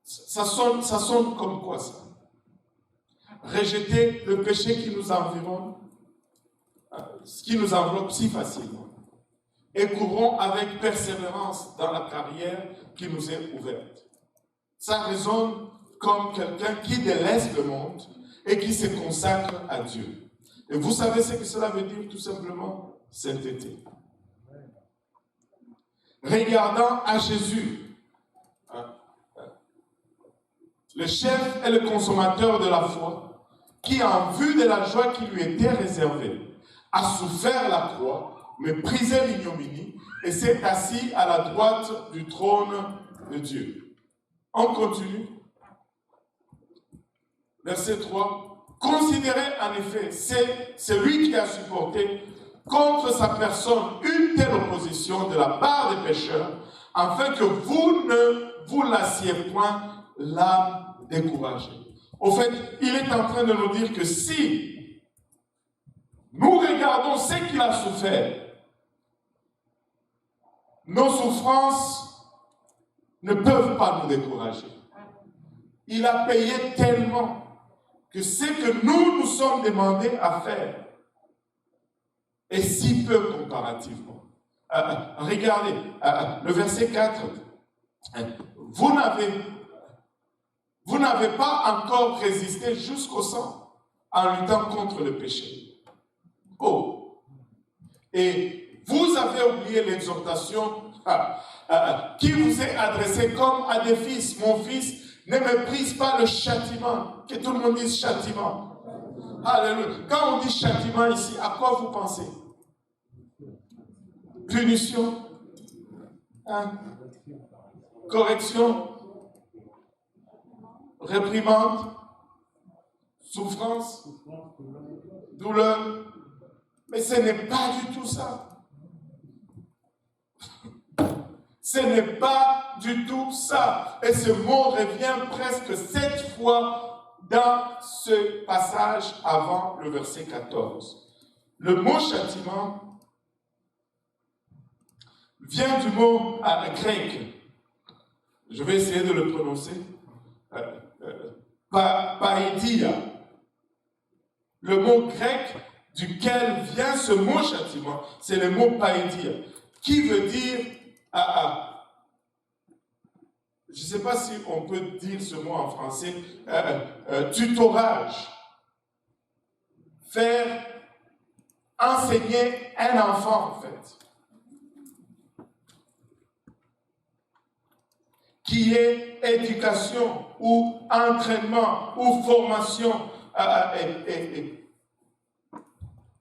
Ça sonne comme quoi ça? Rejeter le péché qui nous environne, ce qui nous enveloppe si facilement, et courons avec persévérance dans la carrière qui nous est ouverte. Ça résonne comme quelqu'un qui délaisse le monde et qui se consacre à Dieu. Et vous savez ce que cela veut dire tout simplement? Cet été. Regardant à Jésus, le chef et le consommateur de la foi, qui en vue de la joie qui lui était réservée, a souffert la croix, méprisé l'ignominie et s'est assis à la droite du trône de Dieu. On continue. Verset 3. Considérez en effet, c'est celui qui a supporté contre sa personne une telle opposition de la part des pécheurs, afin que vous ne vous lassiez point l'âme découragée. Au fait, il est en train de nous dire que si nous regardons ce qu'il a souffert, nos souffrances ne peuvent pas nous décourager. Il a payé tellement que ce que nous sommes demandés à faire est si peu comparativement. Regardez, le verset 4. Vous n'avez pas encore résisté jusqu'au sang en luttant contre le péché. Oh! Et vous avez oublié l'exhortation qui vous est adressée comme à des fils. Mon fils, ne méprise pas le châtiment. Que tout le monde dise châtiment. Alléluia. Quand on dit châtiment ici, à quoi vous pensez? Punition, correction, réprimande, souffrance, douleur. Mais ce n'est pas du tout ça. Ce n'est pas du tout ça. Et ce mot revient presque 7 fois dans ce passage avant le verset 14. Le mot châtiment vient du mot grec. Je vais essayer de le prononcer. Païdia. Le mot grec duquel vient ce mot châtiment, c'est le mot païdia, qui veut dire, je ne sais pas si on peut dire ce mot en français, tutorage. Faire enseigner un enfant, en fait. Qui est éducation ou entraînement ou formation.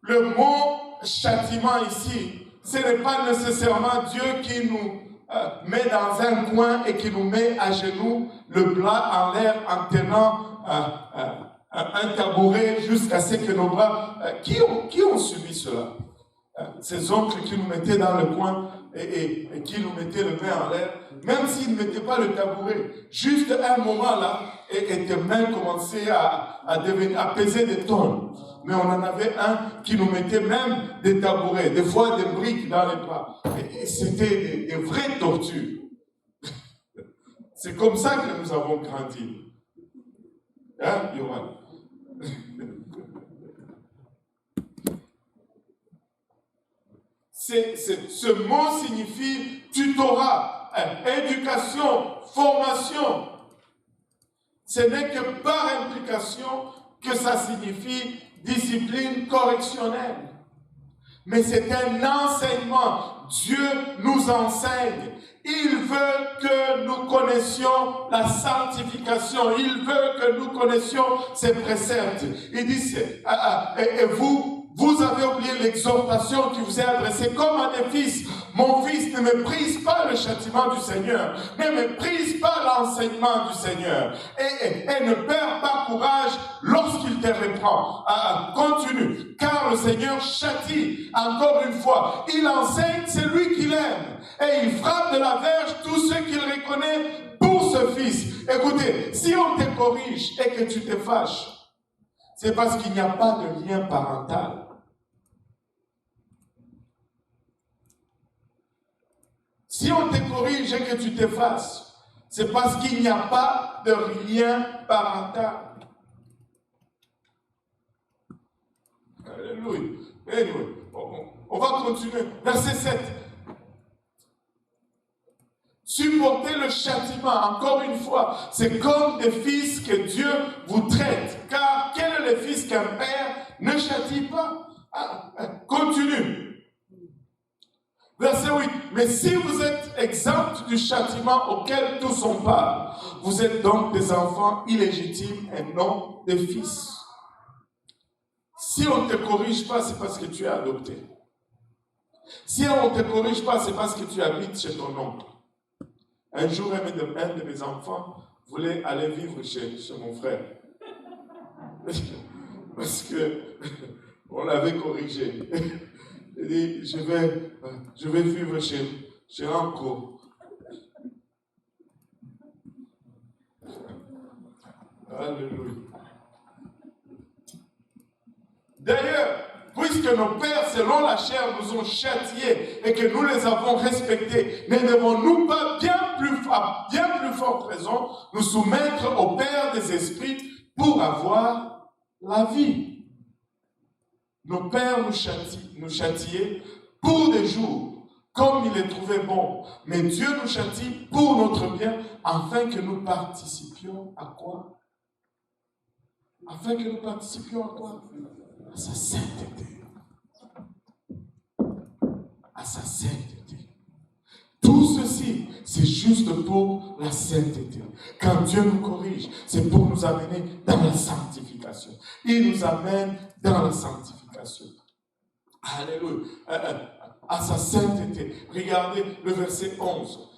Le mot châtiment ici, ce n'est pas nécessairement Dieu qui nous met dans un coin et qui nous met à genoux, le bras en l'air en tenant un tabouret jusqu'à ce que nos bras... Qui ont subi cela? ces oncles qui nous mettaient dans le coin et qui nous mettaient le main en l'air, même s'ils ne mettaient pas le tabouret, juste à un moment là, et tes mains commençaient à peser des tonnes. Mais on en avait un qui nous mettait même des tabourets, des fois des briques dans les bras. Et c'était des vraies tortures. C'est comme ça que nous avons grandi. Hein, Yohan? Ce mot signifie tutorat, éducation, formation. Ce n'est que par implication que ça signifie discipline correctionnelle. Mais c'est un enseignement. Dieu nous enseigne. Il veut que nous connaissions la sanctification. Il veut que nous connaissions ses préceptes. Il dit, et vous avez oublié l'exhortation qui vous est adressée comme à des fils. Mon fils, ne méprise pas le châtiment du Seigneur. Ne méprise pas l'enseignement du Seigneur. Et ne perds pas courage lorsqu'il te reprend. Continue. Car le Seigneur châtie, encore une fois. Il enseigne celui qu'il aime. Et il frappe de la verge tous ceux qu'il reconnaît pour ce fils. Écoutez, si on te corrige et que tu te fâches, c'est parce qu'il n'y a pas de lien parental. Si on te corrige et que tu t'effaces, c'est parce qu'il n'y a pas de lien parental. Alléluia. Anyway, on va continuer. Verset 7. Supporter le châtiment, encore une fois, c'est comme des fils que Dieu vous traite. Car quel est le fils qu'un père ne châtie pas? Continue. Verset 8. Mais si vous êtes exempts du châtiment auquel tous on part, vous êtes donc des enfants illégitimes et non des fils. Si on ne te corrige pas, c'est parce que tu es adopté. Si on ne te corrige pas, c'est parce que tu habites chez ton oncle. Un jour, un de mes enfants voulait aller vivre chez mon frère. Parce que on l'avait corrigé. Il dit, je vais vivre chez Anko. Alléluia. D'ailleurs, puisque nos pères, selon la chair, nous ont châtiés et que nous les avons respectés, ne devons-nous pas bien plus forte raison nous soumettre au Père des esprits pour avoir la vie? Nos pères nous châtiaient pour des jours, comme il les trouvait bon. Mais Dieu nous châtie pour notre bien, afin que nous participions à quoi? Afin que nous participions à quoi? À sa sainteté. À sa sainteté. Tout ceci, c'est juste pour la sainteté. Quand Dieu nous corrige, c'est pour nous amener dans la sanctification. Il nous amène dans la sanctification. Alléluia. À sa sainteté. Regardez le verset 11.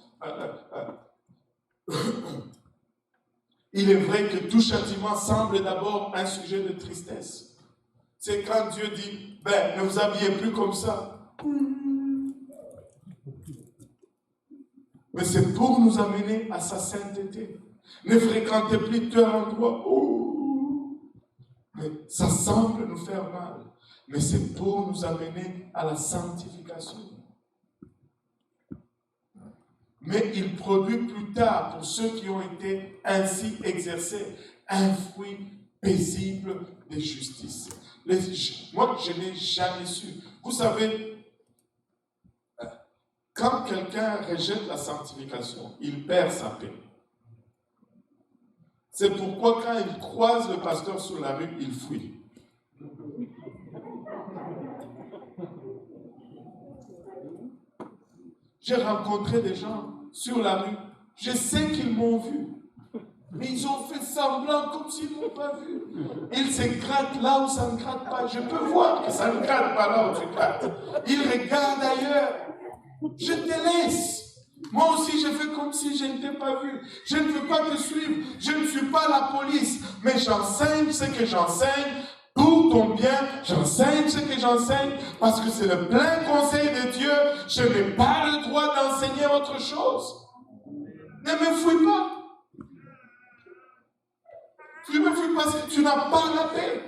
Il est vrai que tout châtiment semble d'abord un sujet de tristesse. C'est quand Dieu dit, ne vous habillez plus comme ça. Mais c'est pour nous amener à sa sainteté. Ne fréquentez plus tel endroit. Mais ça semble nous faire mal. Mais c'est pour nous amener à la sanctification. Mais il produit plus tard, pour ceux qui ont été ainsi exercés, un fruit paisible de justice. Moi, je n'ai jamais su. Vous savez, quand quelqu'un rejette la sanctification, il perd sa paix. C'est pourquoi quand il croise le pasteur sur la rue, il fuit. J'ai rencontré des gens sur la rue. Je sais qu'ils m'ont vu. Mais ils ont fait semblant comme s'ils ne m'ont pas vu. Ils se grattent là où ça ne gratte pas. Je peux voir que ça ne gratte pas là où tu grattes. Ils regardent ailleurs. Je te laisse. Moi aussi, je fais comme si je ne t'ai pas vu. Je ne veux pas te suivre. Je ne suis pas la police. Mais j'enseigne ce que j'enseigne Pour ton bien, j'enseigne ce que j'enseigne, parce que c'est le plein conseil de Dieu. Je n'ai pas le droit d'enseigner autre chose. Ne me fouille pas. Tu ne me fouilles parce que tu n'as pas la paix.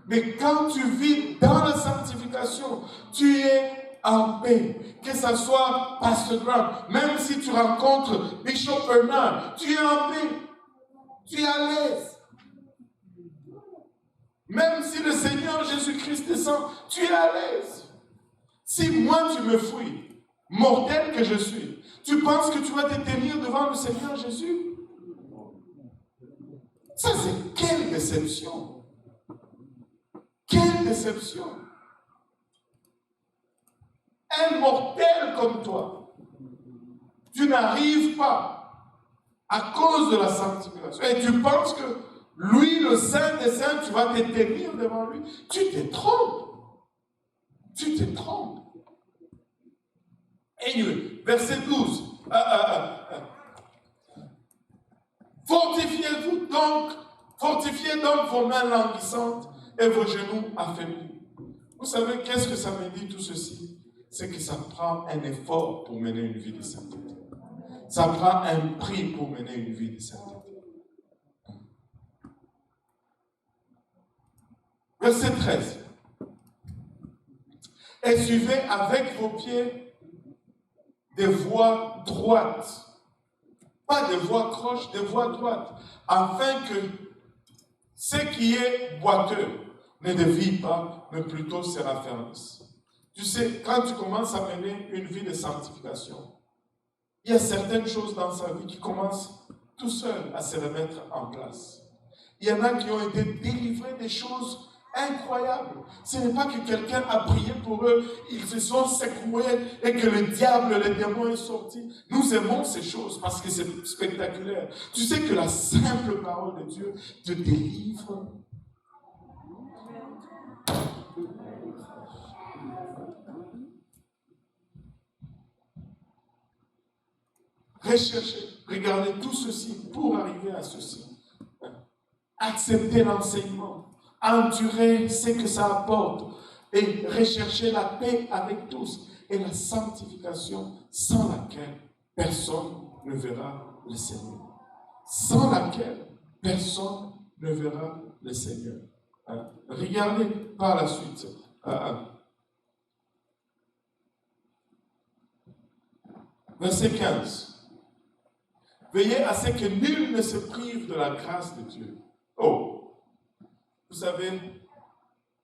Mais quand tu vis dans la sanctification, tu es en paix. Que ce soit Pasteur Grant, même si tu rencontres Bishop Bernard, tu es en paix. Tu es à l'aise. Même si le Seigneur Jésus-Christ descend, tu es à l'aise. Si moi tu me fouilles, mortel que je suis, tu penses que tu vas te tenir devant le Seigneur Jésus? Ça, c'est quelle déception! Quelle déception! Un mortel comme toi, tu n'arrives pas à cause de la sanctification. Et tu penses que lui, le Saint des Saints, tu vas te tenir devant lui. Tu te trompes. Tu te trompes. Anyway, verset 12. Fortifiez-vous donc, fortifiez donc vos mains languissantes et vos genoux affaiblis. Vous savez qu'est-ce que ça me dit tout ceci? C'est que ça prend un effort pour mener une vie de sainteté. Ça prend un prix pour mener une vie de sainteté. Verset 13. Et suivez avec vos pieds des voies droites. Pas des voies croches, des voies droites. Afin que ce qui est boiteux ne dévie pas, mais plutôt se raffermisse. Tu sais, quand tu commences à mener une vie de sanctification, il y a certaines choses dans sa vie qui commencent tout seul à se remettre en place. Il y en a qui ont été délivrés des choses incroyables. Ce n'est pas que quelqu'un a prié pour eux, ils se sont secoués et que le diable, le démon est sorti. Nous aimons ces choses parce que c'est spectaculaire. Tu sais que la simple parole de Dieu te délivre. Recherchez, regardez tout ceci pour arriver à ceci. Accepter l'enseignement. Endurer ce que ça apporte et rechercher la paix avec tous et la sanctification sans laquelle personne ne verra le Seigneur. Sans laquelle personne ne verra le Seigneur. Regardez par la suite. Verset 15. Veillez à ce que nul ne se prive de la grâce de Dieu. Oh! Vous savez,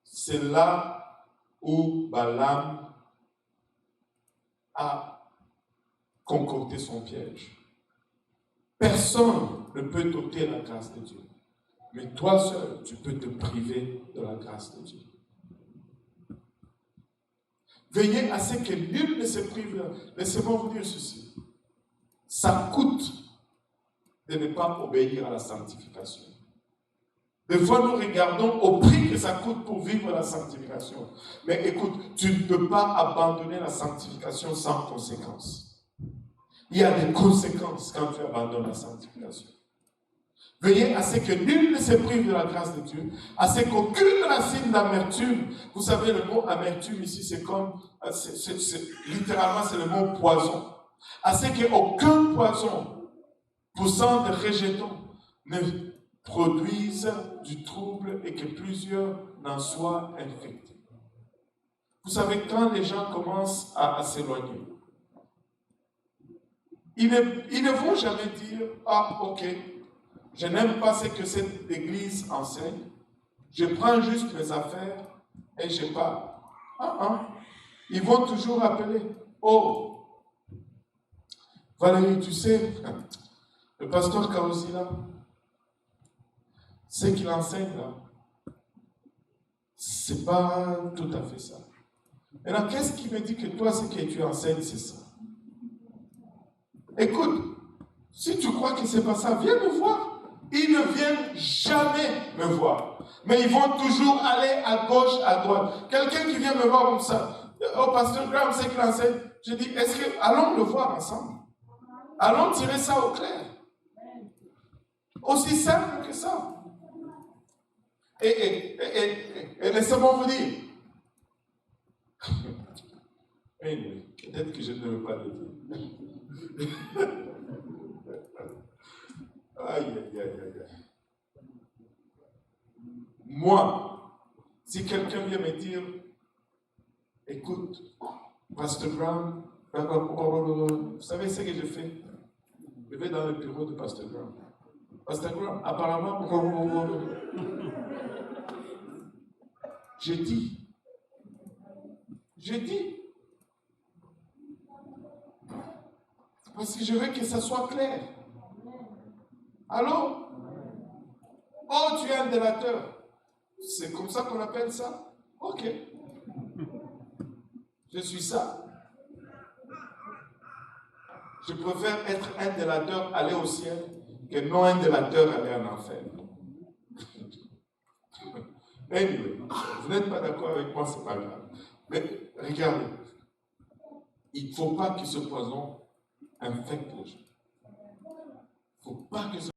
c'est là où Balaam a concocté son piège. Personne ne peut t'ôter la grâce de Dieu. Mais toi seul, tu peux te priver de la grâce de Dieu. Veillez à ce que nul ne se prive. Laissez-moi vous dire ceci. Ça coûte de ne pas obéir à la sanctification. Des fois, nous regardons au prix que ça coûte pour vivre la sanctification. Mais écoute, tu ne peux pas abandonner la sanctification sans conséquences. Il y a des conséquences quand tu abandonnes la sanctification. Veillez à ce que nul ne se prive de la grâce de Dieu, à ce qu'aucune racine d'amertume, vous savez, le mot amertume ici, c'est comme, littéralement, c'est le mot poison. À ce qu'aucun poison poussant de rejetons ne produise du trouble et que plusieurs n'en soient infectés. Vous savez, quand les gens commencent à s'éloigner, ils ne vont jamais dire « Ah, ok, je n'aime pas ce que cette église enseigne, je prends juste mes affaires et je pars. » Ils vont toujours appeler « Oh, Valérie, tu sais, le pasteur Kaosi là, ce qu'il enseigne là, c'est pas tout à fait ça. Maintenant, qu'est-ce qui me dit que toi, ce que tu enseignes, c'est ça? Écoute, si tu crois que c'est pas ça, viens me voir. Ils ne viennent jamais me voir. Mais ils vont toujours aller à gauche, à droite. Quelqu'un qui vient me voir comme ça, oh, pasteur Graham, c'est qu'il enseigne. Je dis, allons le voir ensemble. Allons tirer ça au clair. Aussi simple que ça. Et laissez-moi vous dire. Anyway, peut-être que je ne veux pas le dire. Aïe, aïe, aïe, aïe. Moi, si quelqu'un vient me dire, écoute, Pasteur Brown, vous savez ce que je fais? Je vais dans le bureau de Pasteur Brown. Pasteur Brown, apparemment, je dis. Parce que je veux que ça soit clair. Allô? Oh, tu es un délateur. C'est comme ça qu'on appelle ça? Ok. Je suis ça. Je préfère être un délateur, aller au ciel, que non un délateur, aller en enfer. Anyway, vous n'êtes pas d'accord avec moi, c'est pas grave. Mais regardez, il ne faut pas que ce poison infecte les gens. Il ne faut pas que ce